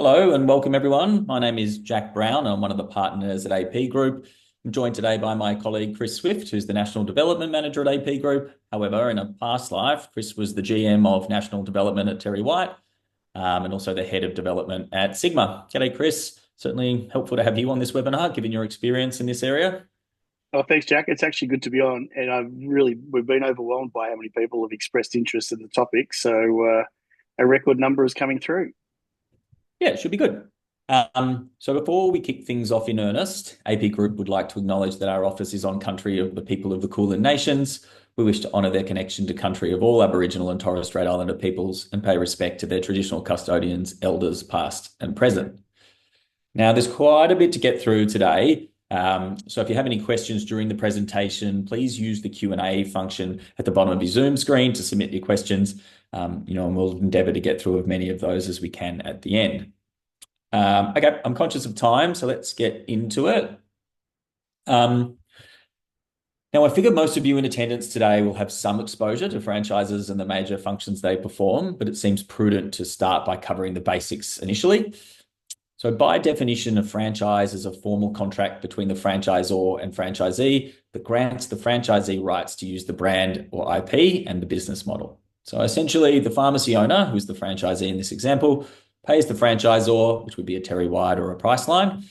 Hello and welcome everyone. My name is Jack Brown. I'm one of the partners at AP Group. I'm joined today by my colleague Chris Swifte, who's the National Development Manager at AP Group. However, in a past life, Chris was the GM of National Development at Terry White, and also the Head of Development at Sigma. G'day, Chris. Certainly helpful to have you on this webinar, given your experience in this area. Oh, thanks, Jack. It's actually good to be on, and we've been overwhelmed by how many people have expressed interest in the topic. So a record number is coming through. Yeah, it should be good. So before we kick things off in earnest, AP Group would like to acknowledge that our office is on country of the people of the Kulin Nations. We wish to honour their connection to country of all Aboriginal and Torres Strait Islander peoples and pay respect to their traditional custodians, elders past and present. Now, there's quite a bit to get through today. So if you have any questions during the presentation, please use the Q&A function at the bottom of your Zoom screen to submit your questions. And we'll endeavour to get through as many of those as we can at the end. Okay, I'm conscious of time, so let's get into it. Now, I figure most of you in attendance today will have some exposure to franchises and the major functions they perform, but it seems prudent to start by covering the basics initially. So by definition, a franchise is a formal contract between the franchisor and franchisee that grants the franchisee rights to use the brand or IP and the business model. So essentially, the pharmacy owner, who's the franchisee in this example, pays the franchisor, which would be a Terry White or a Priceline,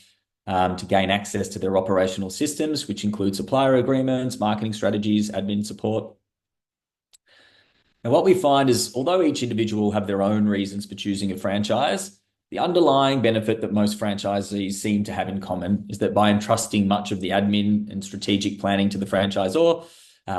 to gain access to their operational systems, which include supplier agreements, marketing strategies, admin support. And what we find is, although each individual will have their own reasons for choosing a franchise, the underlying benefit that most franchisees seem to have in common is that by entrusting much of the admin and strategic planning to the franchisor,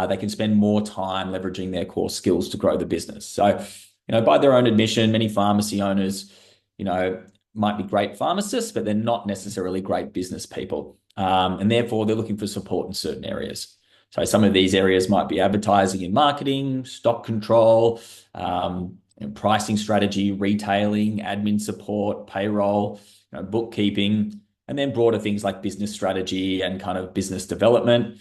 they can spend more time leveraging their core skills to grow the business. So, by their own admission, many pharmacy owners, might be great pharmacists, but they're not necessarily great business people. And therefore, they're looking for support in certain areas. So some of these areas might be advertising and marketing, stock control, pricing strategy, retailing, admin support, payroll, bookkeeping, and then broader things like business strategy and kind of business development.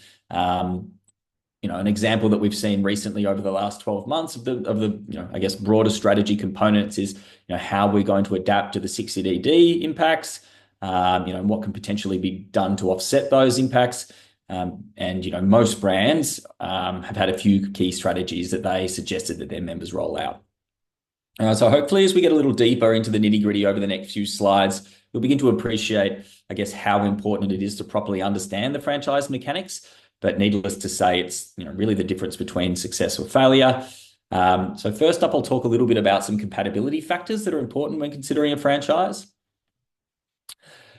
An example that we've seen recently over the last 12 months of the I guess broader strategy components is how we're going to adapt to the 60DD impacts, what can potentially be done to offset those impacts. And most brands have had a few key strategies that they suggested that their members roll out. So hopefully, as we get a little deeper into the nitty-gritty over the next few slides, you'll begin to appreciate, I guess, how important it is to properly understand the franchise mechanics. But needless to say, it's really the difference between success or failure. So first up, I'll talk a little bit about some compatibility factors that are important when considering a franchise.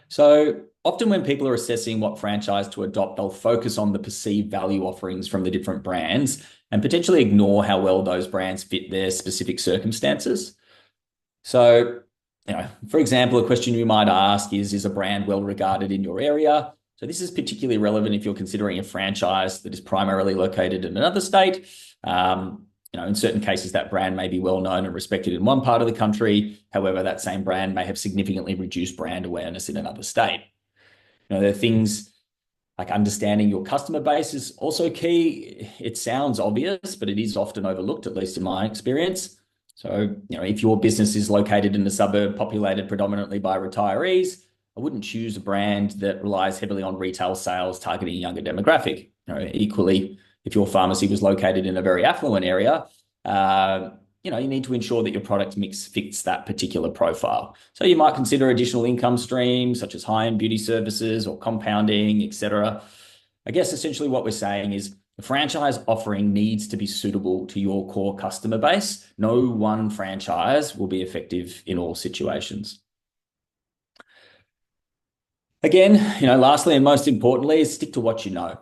So often when people are assessing what franchise to adopt, they'll focus on the perceived value offerings from the different brands and potentially ignore how well those brands fit their specific circumstances. So, for example, a question you might ask is a brand well regarded in your area? So this is particularly relevant if you're considering a franchise that is primarily located in another state. In certain cases, that brand may be well known and respected in one part of the country. However, that same brand may have significantly reduced brand awareness in another state. There are things like understanding your customer base is also key. It sounds obvious, but it is often overlooked, at least in my experience. So, if your business is located in a suburb populated predominantly by retirees, I wouldn't choose a brand that relies heavily on retail sales targeting a younger demographic. Equally, if your pharmacy was located in a very affluent area, you need to ensure that your product mix fits that particular profile. So you might consider additional income streams such as high-end beauty services or compounding, etc. I guess essentially what we're saying is the franchise offering needs to be suitable to your core customer base. No one franchise will be effective in all situations. Again, lastly and most importantly, is stick to what you know.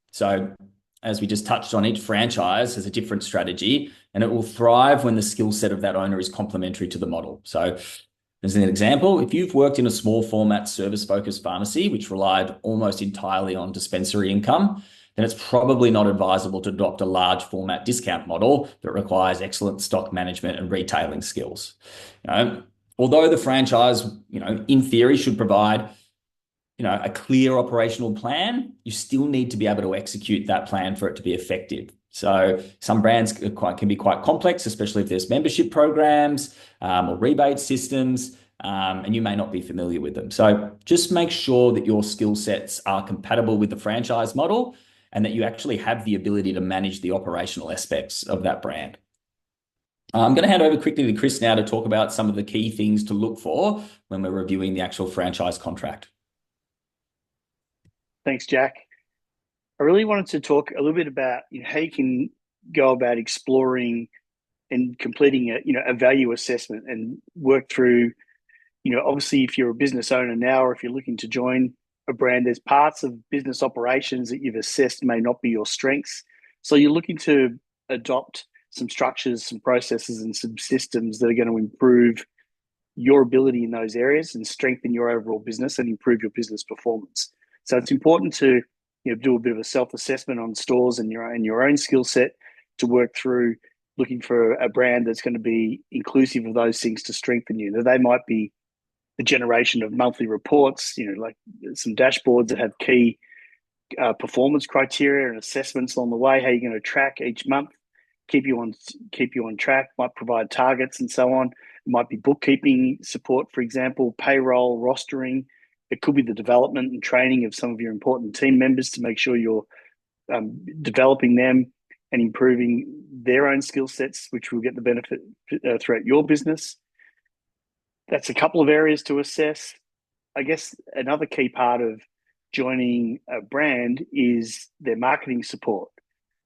So as we just touched on, each franchise has a different strategy and it will thrive when the skill set of that owner is complementary to the model. So as an example, if you've worked in a small format service-focused pharmacy, which relied almost entirely on dispensary income, then it's probably not advisable to adopt a large format discount model that requires excellent stock management and retailing skills. Although the franchise, in theory should provide a clear operational plan, you still need to be able to execute that plan for it to be effective. So some brands can be quite complex, especially if there's membership programs or rebate systems. and you may not be familiar with them. So just make sure that your skill sets are compatible with the franchise model and that you actually have the ability to manage the operational aspects of that brand. I'm going to hand over quickly to Chris now to talk about some of the key things to look for when we're reviewing the actual franchise contract. Thanks, Jack. I really wanted to talk a little bit about how you can go about exploring and completing a value assessment and work through. Obviously, if you're a business owner now, or if you're looking to join a brand, there's parts of business operations that you've assessed may not be your strengths. So you're looking to adopt some structures, some processes, and some systems that are going to improve your ability in those areas and strengthen your overall business and improve your business performance. So it's important to do a bit of a self-assessment on stores and your own skill set to work through looking for a brand that's going to be inclusive of those things to strengthen you. Now, they might be the generation of monthly reports, like some dashboards that have key performance criteria and assessments along the way. How you're going to track each month, keep you on track. Might provide targets and so on. It might be bookkeeping support, for example, payroll, rostering. It could be the development and training of some of your important team members to make sure you're developing them and improving their own skill sets, which will get the benefit throughout your business. That's a couple of areas to assess. I guess another key part of joining a brand is their marketing support.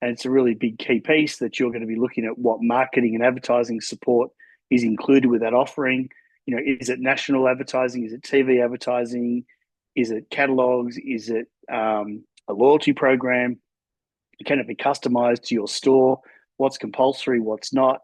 And it's a really big key piece that you're going to be looking at what marketing and advertising support is included with that offering. Is it national advertising? Is it TV advertising? Is it catalogs? Is it a loyalty program? Can it be customized to your store? What's compulsory? What's not?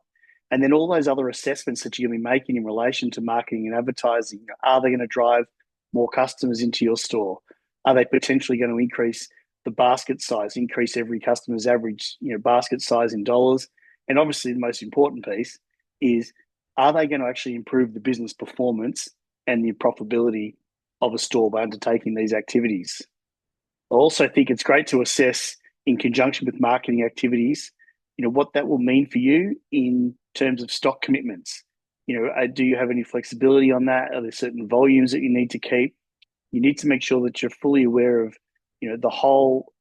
And then all those other assessments that you're going to be making in relation to marketing and advertising. Are they going to drive more customers into your store? Are they potentially going to increase the basket size, increase every customer's average basket size in dollars? And obviously the most important piece is, are they going to actually improve the business performance and the profitability of a store by undertaking these activities? I also think it's great to assess in conjunction with marketing activities, what that will mean for you in terms of stock commitments. Do you have any flexibility on that? Are there certain volumes that you need to keep? You need to make sure that you're fully aware of, the whole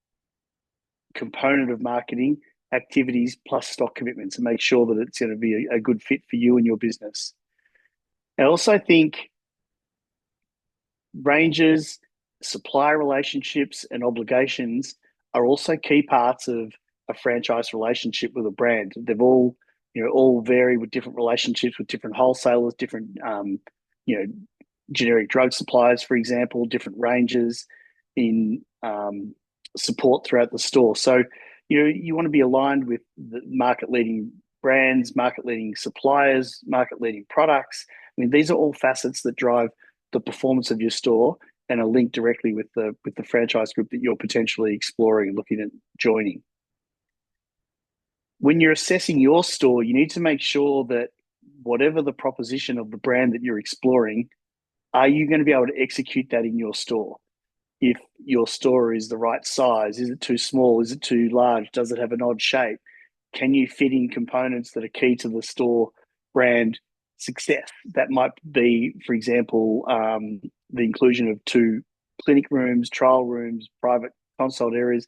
component of marketing activities plus stock commitments and make sure that it's going to be a good fit for you and your business. I also think ranges, supplier relationships, and obligations are also key parts of a franchise relationship with a brand. They've all vary with different relationships with different wholesalers, different generic drug suppliers, for example, different ranges in support throughout the store. So you want to be aligned with the market leading brands, market leading suppliers, market leading products. I mean, these are all facets that drive the performance of your store and are linked directly with the franchise group that you're potentially exploring and looking at joining. When you're assessing your store, you need to make sure that whatever the proposition of the brand that you're exploring, are you going to be able to execute that in your store? If your store is the right size, is it too small? Is it too large? Does it have an odd shape? Can you fit in components that are key to the store brand success? That might be, for example, the inclusion of 2 clinic rooms, trial rooms, private consult areas,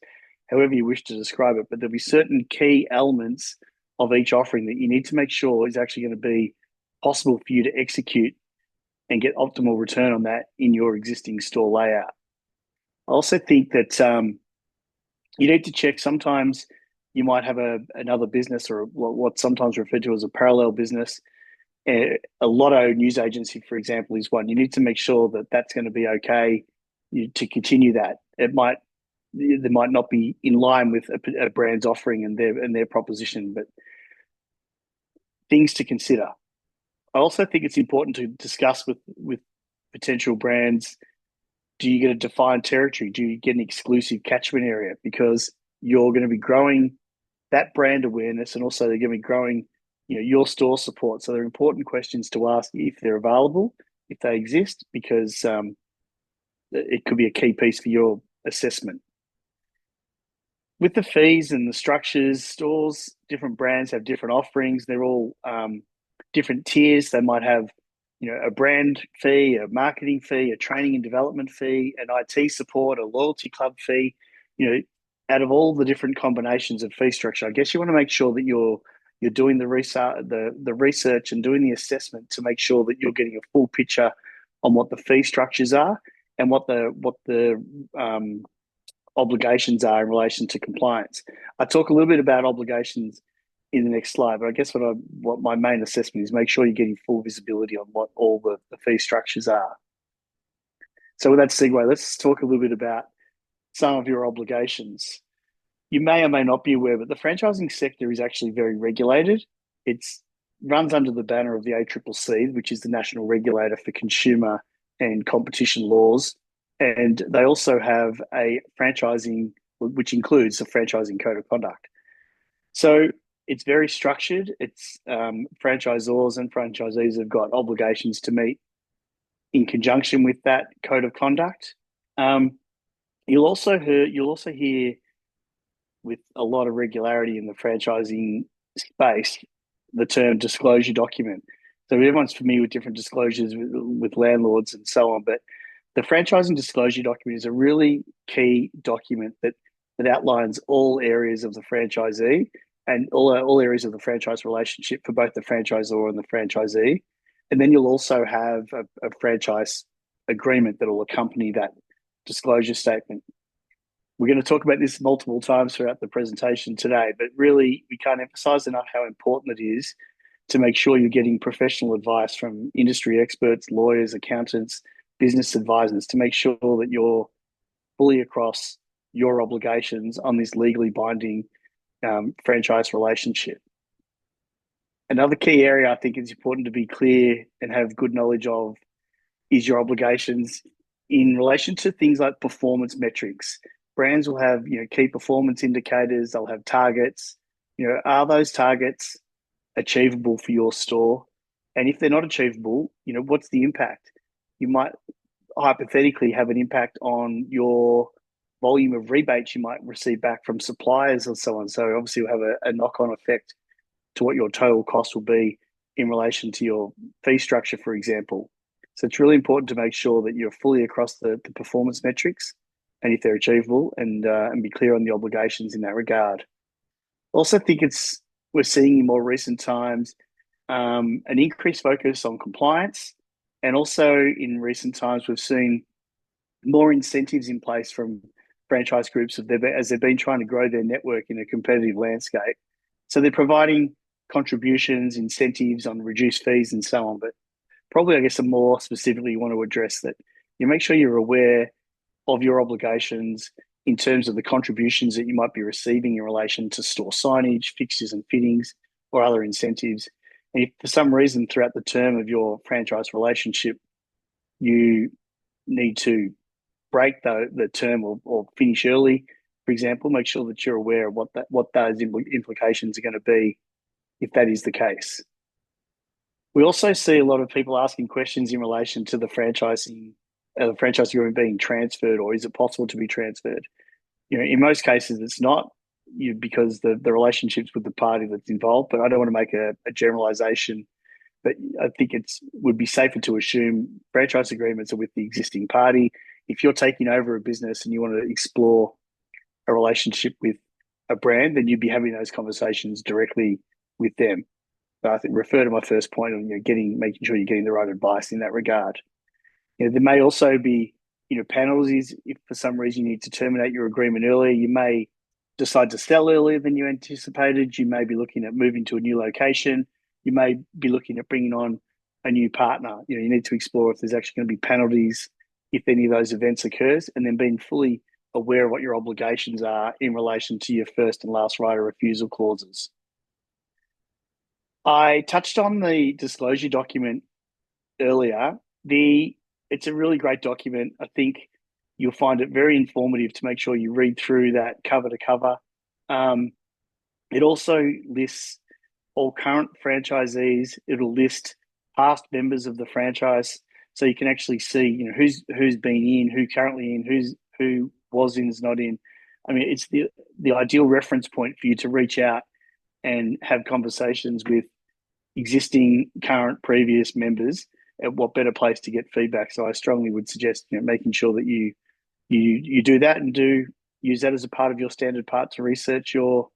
however you wish to describe it. But there'll be certain key elements of each offering that you need to make sure is actually going to be possible for you to execute and get optimal return on that in your existing store layout. I also think that you need to check. Sometimes you might have another business or what's sometimes referred to as a parallel business. A lotto news agency, for example, is one. You need to make sure that that's going to be okay to continue that. They might not be in line with a brand's offering and their proposition, but things to consider. I also think it's important to discuss with potential brands, do you get a defined territory? Do you get an exclusive catchment area? Because you're going to be growing that brand awareness and also they're going to be growing your store support. So they're important questions to ask if they're available, if they exist, because it could be a key piece for your assessment. With the fees and the structures, stores, different brands have different offerings. They're all different tiers. They might have a brand fee, a marketing fee, a training and development fee, an IT support, a loyalty club fee. You know, out of all the different combinations of fee structure, I guess you want to make sure that you're doing the research and doing the assessment to make sure that you're getting a full picture on what the fee structures are and what the obligations are in relation to compliance. I talk a little bit about obligations in the next slide, but I guess what my main assessment is, make sure you're getting full visibility on what all the fee structures are. So with that segue, let's talk a little bit about some of your obligations. You may or may not be aware, but the franchising sector is actually very regulated. It's runs under the banner of the ACCC, which is the national regulator for consumer and competition laws. And they also have a franchising, which includes the franchising code of conduct. So it's very structured. It's franchisors and franchisees have got obligations to meet in conjunction with that code of conduct. You'll also hear with a lot of regularity in the franchising space the term disclosure document. So everyone's familiar with different disclosures with landlords and so on, but the franchising disclosure document is a really key document that outlines all areas of the franchisee and all areas of the franchise relationship for both the franchisor and the franchisee. And then you'll also have a franchise agreement that will accompany that disclosure statement. We're going to talk about this multiple times throughout the presentation today, but really we can't emphasize enough how important it is to make sure you're getting professional advice from industry experts, lawyers, accountants, business advisors to make sure that you're fully across your obligations on this legally binding franchise relationship. Another key area I think is important to be clear and have good knowledge of is your obligations in relation to things like performance metrics. Brands will have key performance indicators. They'll have targets. Are those targets achievable for your store? And if they're not achievable, what's the impact? You might hypothetically have an impact on your volume of rebates you might receive back from suppliers and so on. So obviously you'll have a knock-on effect to what your total cost will be in relation to your fee structure, for example. So it's really important to make sure that you're fully across the performance metrics and if they're achievable and be clear on the obligations in that regard. Also think we're seeing in more recent times an increased focus on compliance, and also in recent times we've seen more incentives in place from franchise groups as they've been trying to grow their network in a competitive landscape. So they're providing contributions, incentives on reduced fees and so on. But probably, I guess, more specifically, you want to address that you make sure you're aware of your obligations in terms of the contributions that you might be receiving in relation to store signage, fixtures and fittings, or other incentives. And if for some reason throughout the term of your franchise relationship, you need to break the term or finish early, for example, make sure that you're aware of what those implications are going to be if that is the case. We also see a lot of people asking questions in relation to the franchise agreement being transferred, or is it possible to be transferred? In most cases, it's not because the relationship's with the party that's involved, but I don't want to make a generalization. But I think would be safer to assume franchise agreements are with the existing party. If you're taking over a business and you want to explore a relationship with a brand, then you'd be having those conversations directly with them. But I think refer to my first point on making sure you're getting the right advice in that regard. There may also be penalties if for some reason you need to terminate your agreement earlier. You may decide to sell earlier than you anticipated. You may be looking at moving to a new location. You may be looking at bringing on a new partner. You need to explore if there's actually going to be penalties if any of those events occurs, and then being fully aware of what your obligations are in relation to your first and last right of refusal clauses. I touched on the disclosure document earlier. It's a really great document. I think you'll find it very informative to make sure you read through that cover to cover. It also lists all current franchisees. It'll list past members of the franchise, so you can actually see who's been in, who currently in, who was in, is not in. I mean, it's the ideal reference point for you to reach out and have conversations with existing, current, previous members what better place to get feedback? So I strongly would suggest making sure that you do that and do use that as a part of your standard part to research your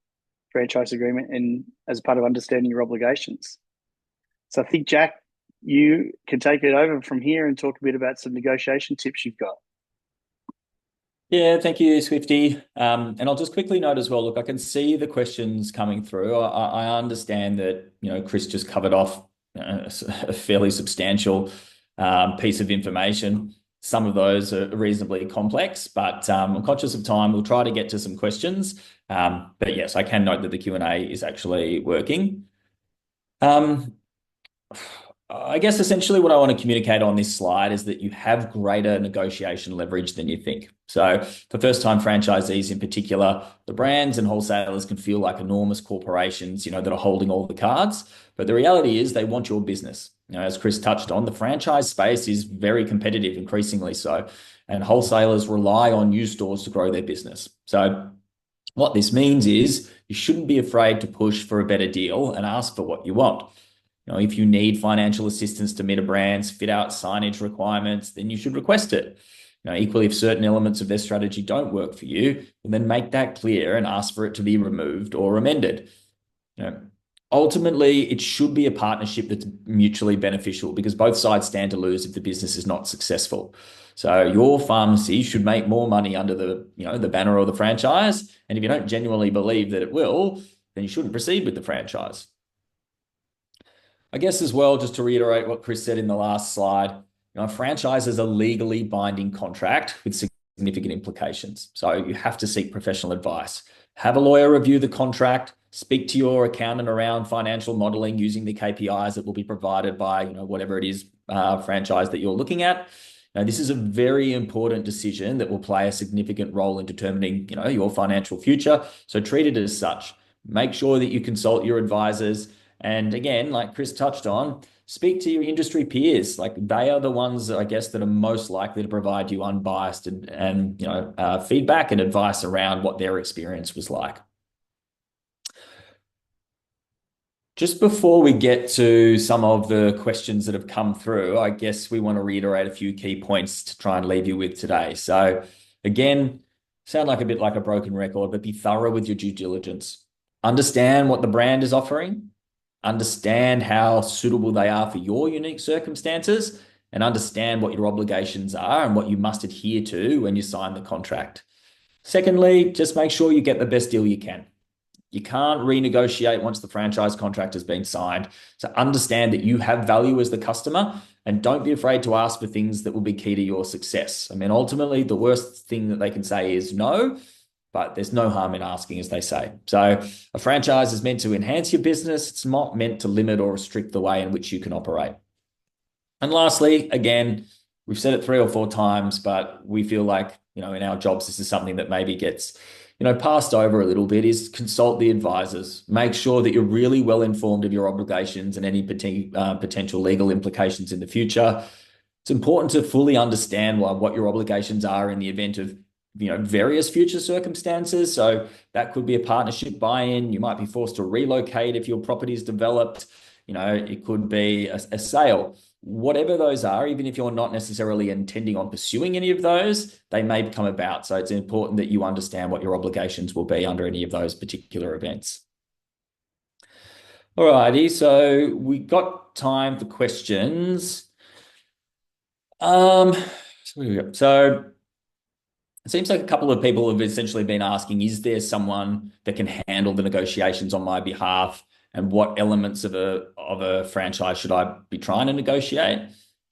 franchise agreement and as part of understanding your obligations. So I think, Jack, you can take it over from here and talk a bit about some negotiation tips you've got. Yeah, thank you, Swifty. And I'll just quickly note as well, look, I can see the questions coming through. I understand that, Chris just covered off a fairly substantial piece of information. Some of those are reasonably complex, but I'm conscious of time. We'll try to get to some questions. But yes, I can note that the Q&A is actually working. I guess essentially what I want to communicate on this slide is that you have greater negotiation leverage than you think. So for first-time franchisees in particular, the brands and wholesalers can feel like enormous corporations, that are holding all the cards. But the reality is they want your business. As Chris touched on, the franchise space is very competitive, increasingly so, and wholesalers rely on new stores to grow their business. So what this means is you shouldn't be afraid to push for a better deal and ask for what you want. If you need financial assistance to meet a brand's fit out signage requirements, then you should request it. Equally, if certain elements of their strategy don't work for you, then make that clear and ask for it to be removed or amended. Ultimately, it should be a partnership that's mutually beneficial because both sides stand to lose if the business is not successful. So your pharmacy should make more money under the banner or the franchise. And if you don't genuinely believe that it will, then you shouldn't proceed with the franchise. I guess as well, just to reiterate what Chris said in the last slide, a franchise is a legally binding contract with significant implications. So you have to seek professional advice. Have a lawyer review the contract, speak to your accountant around financial modeling using the KPIs that will be provided by whatever it is franchise that you're looking at. Now, this is a very important decision that will play a significant role in determining your financial future. So treat it as such. Make sure that you consult your advisors. And again, like Chris touched on, speak to your industry peers. Like they are the ones, I guess, that are most likely to provide you unbiased and feedback and advice around what their experience was like. Just before we get to some of the questions that have come through, I guess we want to reiterate a few key points to try and leave you with today. So again, sound like a bit like a broken record, but be thorough with your due diligence. Understand what the brand is offering. Understand how suitable they are for your unique circumstances, and understand what your obligations are and what you must adhere to when you sign the contract. Secondly, just make sure you get the best deal you can. You can't renegotiate once the franchise contract has been signed. So understand that you have value as the customer and don't be afraid to ask for things that will be key to your success. I mean, ultimately, the worst thing that they can say is no, but there's no harm in asking, as they say. So a franchise is meant to enhance your business. It's not meant to limit or restrict the way in which you can operate. And lastly, again, we've said it 3 or 4 times, but we feel like, in our jobs, this is something that maybe gets, passed over a little bit, is consult the advisors. Make sure that you're really well informed of your obligations and any potential legal implications in the future. It's important to fully understand what your obligations are in the event of various future circumstances. So that could be a partnership buy-in. You might be forced to relocate if your property is developed. It could be a sale. Whatever those are, even if you're not necessarily intending on pursuing any of those, they may come about. So it's important that you understand what your obligations will be under any of those particular events. All righty, so we got time for questions. So it seems like a couple of people have essentially been asking, is there someone that can handle the negotiations on my behalf? And what elements of a franchise should I be trying to negotiate?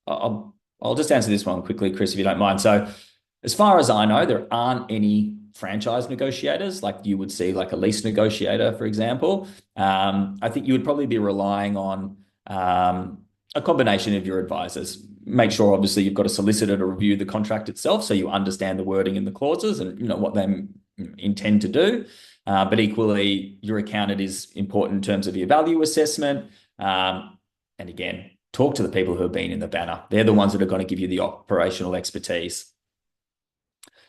I'll just answer this one quickly, Chris, if you don't mind. So as far as I know, there aren't any franchise negotiators like you would see, like a lease negotiator, for example. I think you would probably be relying on a combination of your advisors. Make sure, obviously, you've got a solicitor to review the contract itself so you understand the wording and the clauses and what they intend to do. But equally, your accountant is important in terms of your value assessment. And again, talk to the people who have been in the banner. They're the ones that are going to give you the operational expertise.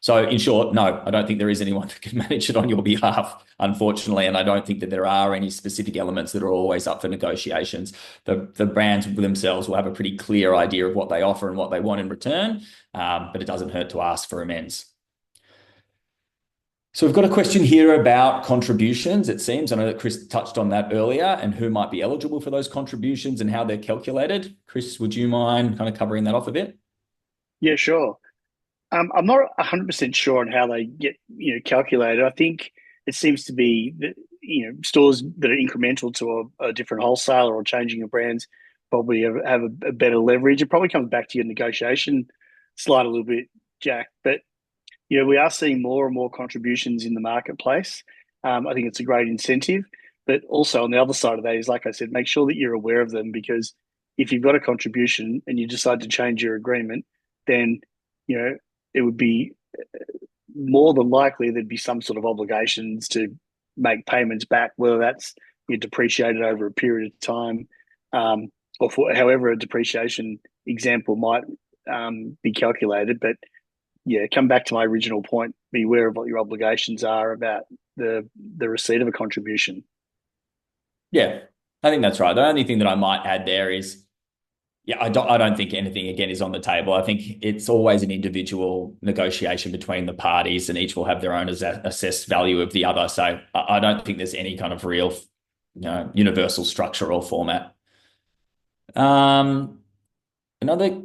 So in short, no, I don't think there is anyone that can manage it on your behalf, unfortunately. And I don't think that there are any specific elements that are always up for negotiations. The brands themselves will have a pretty clear idea of what they offer and what they want in return, but it doesn't hurt to ask for amends. So we've got a question here about contributions, it seems. I know that Chris touched on that earlier and who might be eligible for those contributions and how they're calculated. Chris, would you mind kind of covering that off a bit? Yeah, sure. I'm not 100% sure on how they get, calculated. I think it seems to be that, stores that are incremental to a different wholesaler or changing of brands probably have a better leverage. It probably comes back to your negotiation slide a little bit, Jack. But, we are seeing more and more contributions in the marketplace. I think it's a great incentive. But also on the other side of that is, like I said, make sure that you're aware of them, because if you've got a contribution and you decide to change your agreement, then, you know, it would be more than likely there'd be some sort of obligations to make payments back, whether that's depreciated over a period of time, or for however a depreciation example might be calculated. But yeah, come back to my original point: be aware of what your obligations are about the receipt of a contribution. Yeah, I think that's right. The only thing that I might add there is, yeah, I don't think anything again is on the table. I think it's always an individual negotiation between the parties, and each will have their own assessed value of the other. So I don't think there's any kind of real, universal structure or format. Um, another,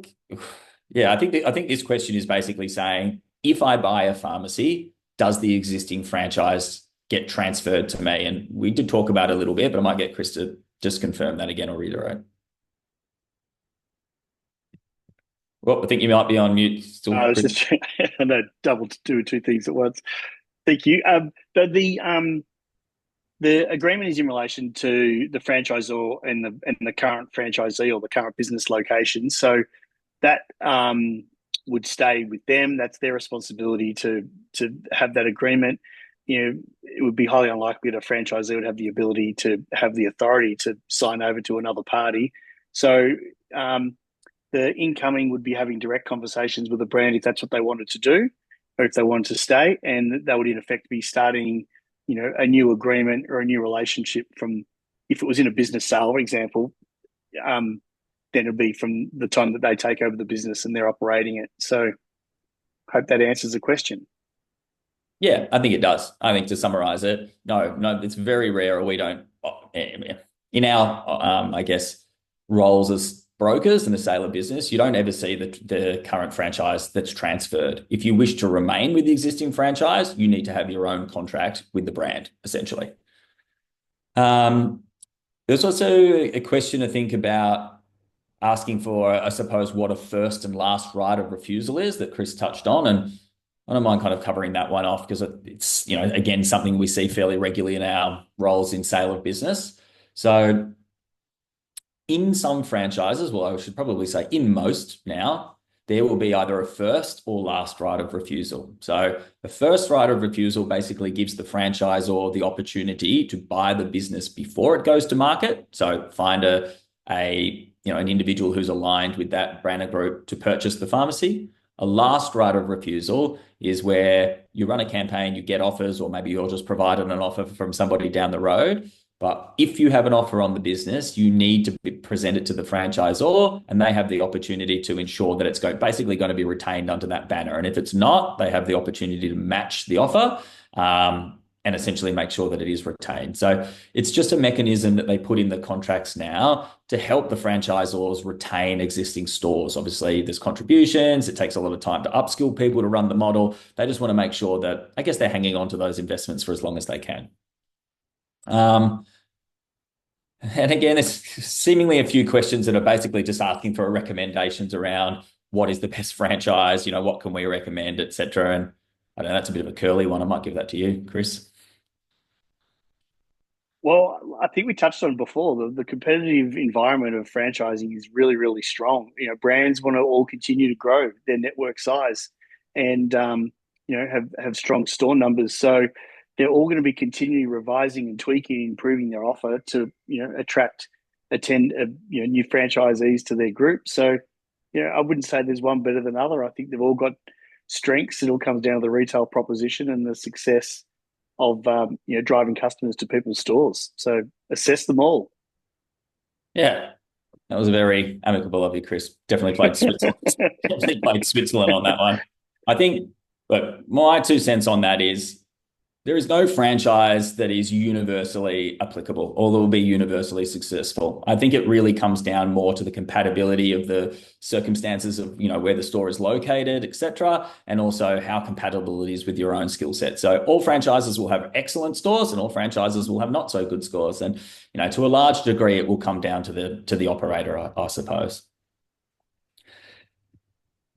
yeah, I think this question is basically saying, if I buy a pharmacy, does the existing franchise get transferred to me? And we did talk about it a little bit, but I might get Chris to just confirm that again or reiterate. Well, I think you might be on mute still, I was Chris. just I know double to do two things at once. Thank you. But the agreement is in relation to the franchisor and the current franchisee or the current business location. So that would stay with them. That's their responsibility to have that agreement. It would be highly unlikely that a franchisee would have the ability to have the authority to sign over to another party. So the incoming would be having direct conversations with the brand if that's what they wanted to do, or if they wanted to stay, and that would in effect be starting, a new agreement or a new relationship from, if it was in a business sale, for example, then it'll be from the time that they take over the business and they're operating it. So, hope that answers the question. Yeah, I think it does. I think to summarize it, no, it's very rare, or we don't, in our, I guess, roles as brokers in the sale of business, you don't ever see the current franchise that's transferred. If you wish to remain with the existing franchise, you need to have your own contract with the brand, essentially. There's also a question to think about asking for, I suppose, what a first and last right of refusal is that Chris touched on. And I don't mind kind of covering that one off because it's, again, something we see fairly regularly in our roles in sale of business. So in some franchises, well, I should probably say in most now, there will be either a first or last right of refusal. So the first right of refusal basically gives the franchisor the opportunity to buy the business before it goes to market. So find an individual who's aligned with that brand group to purchase the pharmacy. A last right of refusal is where you run a campaign, you get offers, or maybe you're just provided an offer from somebody down the road. But if you have an offer on the business, you need to present it to the franchisor, and they have the opportunity to ensure that it's basically going to be retained under that banner. And if it's not, they have the opportunity to match the offer, and essentially make sure that it is retained. So it's just a mechanism that they put in the contracts now to help the franchisors retain existing stores. Obviously, there's contributions. It takes a lot of time to upskill people to run the model. They just want to make sure that, I guess, they're hanging on to those investments for as long as they can. And again, there's seemingly a few questions that are basically just asking for recommendations around what is the best franchise, what can we recommend, etc. And I don't know, that's a bit of a curly one. I might give that to you, Chris. Well, I think we touched on it before. The competitive environment of franchising is really, really strong. Brands want to all continue to grow their network size, and have strong store numbers. So they're all going to be continually revising and tweaking, improving their offer to attract, attend new franchisees to their group. So I wouldn't say there's one better than other. I think they've all got strengths. It all comes down to the retail proposition and the success of driving customers to people's stores. So assess them all. Yeah, that was very amicable of you, Chris. Definitely played Switzerland. Definitely played Switzerland on that one. I think, but my 2 cents on that is there is no franchise that is universally applicable or that will be universally successful. I think it really comes down more to the compatibility of the circumstances of, where the store is located, etc., and also how compatible it is with your own skill set. So all franchises will have excellent stores and all franchises will have not so good scores. And, to a large degree, it will come down to the operator, I suppose.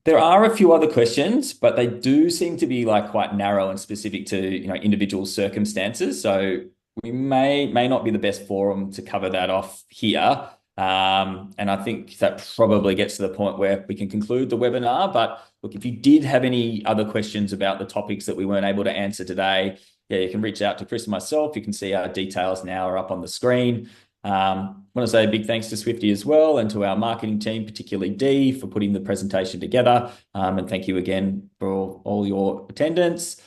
There are a few other questions, but they do seem to be like quite narrow and specific to, individual circumstances. So we may not be the best forum to cover that off here. And I think that probably gets to the point where we can conclude the webinar. But look, if you did have any other questions about the topics that we weren't able to answer today, yeah, you can reach out to Chris and myself. You can see our details now are up on the screen. I want to say a big thanks to Swifte as well and to our marketing team, particularly Dee, for putting the presentation together. And thank you again for all your attendance.